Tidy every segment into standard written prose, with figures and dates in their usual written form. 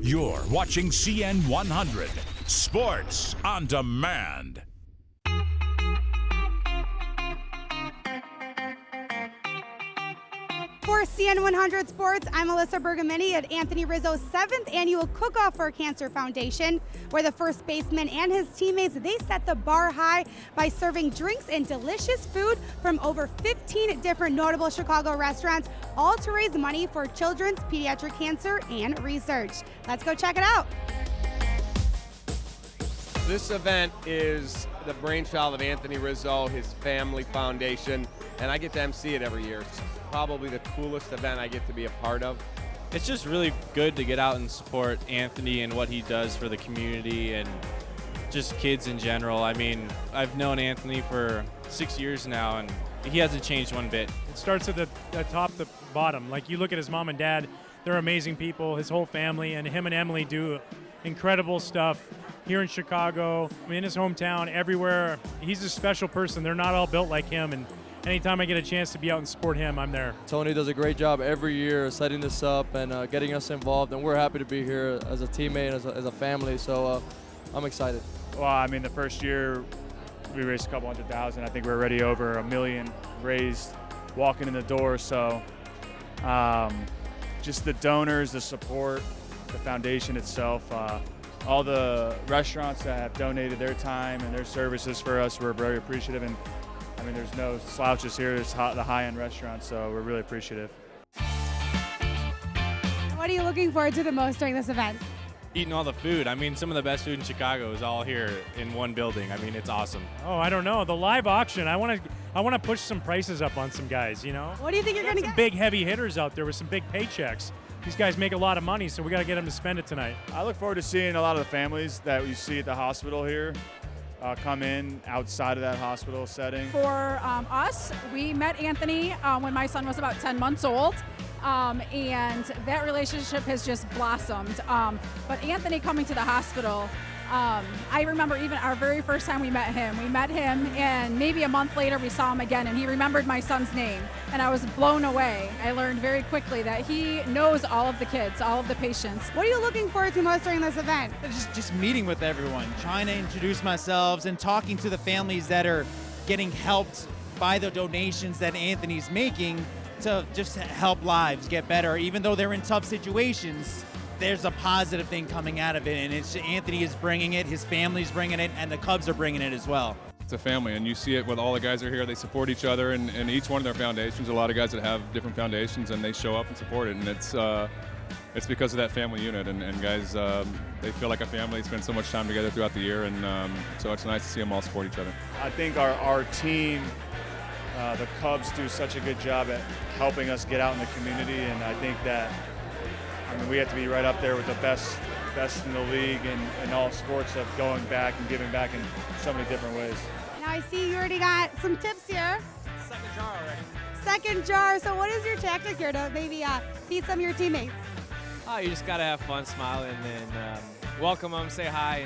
You're watching CN 100 Sports on Demand. For CN 100 Sports, I'm Alyssa Bergamini at Anthony Rizzo's 7th annual cook-off for Cancer Foundation, where the first baseman and his teammates, they set the bar high by serving drinks and delicious food from over 15 different notable Chicago restaurants, all to raise money for children's pediatric cancer and research. Let's go check it out. This event is the brainchild of Anthony Rizzo, his family foundation, and I get to MC it every year. It's probably the coolest event I get to be a part of. It's just really good to get out and support Anthony and what he does for the community and just kids in general. I mean, I've known Anthony for 6 years now, and he hasn't changed one bit. It starts at the top to bottom. Like, you look at his mom and dad, they're amazing people, his whole family, and him and Emily do incredible stuff here in Chicago, in his hometown, everywhere. He's a special person. They're not all built like him, and anytime I get a chance to be out and support him, I'm there. Tony does a great job every year setting this up and getting us involved, and we're happy to be here as a teammate, as a family, so I'm excited. Well, I mean, the first year we raised a couple $100,000. I think we're already over $1 million raised walking in the door, so just the donors, the support, the foundation itself, all the restaurants that have donated their time and their services for us, we're very appreciative. And I mean, there's no slouches here. It's the high-end restaurants, so we're really appreciative. What are you looking forward to the most during this event? Eating all the food. I mean, some of the best food in Chicago is all here in one building. I mean, it's awesome. Oh, I don't know. The live auction, I want to push some prices up on some guys, you know? What do you think you're going to get? Big heavy hitters out there with some big paychecks. These guys make a lot of money, so we got to get them to spend it tonight. I look forward to seeing a lot of the families that you see at the hospital here come in outside of that hospital setting. For us, we met Anthony when my son was about 10 months old, and that relationship has just blossomed. But Anthony coming to the hospital, I remember even our very first time we met him, and maybe a month later we saw him again, and he remembered my son's name, and I was blown away. I learned very quickly that he knows all of the kids, all of the patients. What are you looking forward to most during this event? Just meeting with everyone, trying to introduce myself and talking to the families that are getting helped by the donations that Anthony's making to just help lives get better. Even though they're in tough situations, there's a positive thing coming out of it, and it's Anthony is bringing it, his family's bringing it, and the Cubs are bringing it as well. It's a family, and you see it with all the guys that are here. They support each other, and each one of their foundations. A lot of guys that have different foundations, and they show up and support it, and it's because of that family unit. And guys, they feel like a family. Spend so much time together throughout the year, and so it's nice to see them all support each other. I think our team, the Cubs, do such a good job at helping us get out in the community, and I think that we have to be right up there with the best in the league and in all sports of going back and giving back in so many different ways. Now I see you already got some tips here. Second jar already. Second jar. So what is your tactic here to maybe feed some of your teammates? Oh, you just gotta have fun, smile, and welcome them, say hi,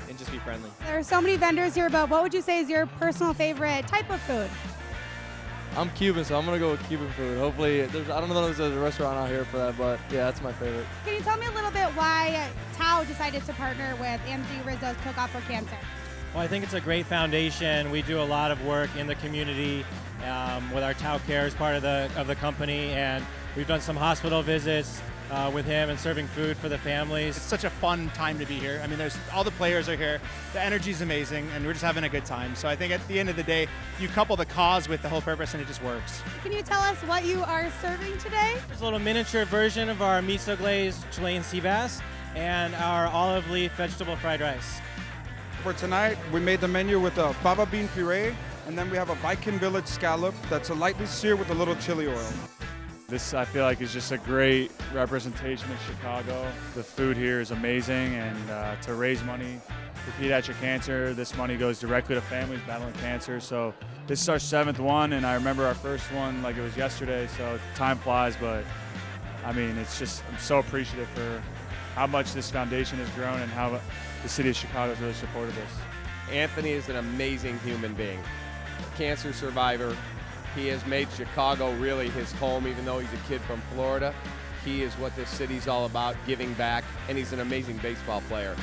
and just be friendly. There are so many vendors here, but what would you say is your personal favorite type of food? I'm Cuban, so I'm going to go with Cuban food. Hopefully, I don't know if there's a restaurant out here for that, but yeah, that's my favorite. Can you tell me a little bit why Tao decided to partner with Anthony Rizzo's Cook-Off for Cancer? Well, I think it's a great foundation. We do a lot of work in the community with our Tao Care as part of the company, and we've done some hospital visits with him and serving food for the families. It's such a fun time to be here. I mean, all the players are here. The energy's amazing, and we're just having a good time. So I think at the end of the day, you couple the cause with the whole purpose, and it just works. Can you tell us what you are serving today? There's a little miniature version of our miso glazed Chilean sea bass and our olive leaf vegetable fried rice. For tonight, we made the menu with a fava bean puree, and then we have a Viking Village scallop that's lightly seared with a little chili oil. This, I feel like, is just a great representation of Chicago. The food here is amazing, and to raise money for pediatric cancer, this money goes directly to families battling cancer. So this is our 7th one, and I remember our first one like it was yesterday, so time flies, but I mean, it's just, I'm so appreciative for how much this foundation has grown and how the city of Chicago has really supported this. Anthony is an amazing human being, a cancer survivor. He has made Chicago really his home, even though he's a kid from Florida. He is what this city's all about, giving back, and he's an amazing baseball player.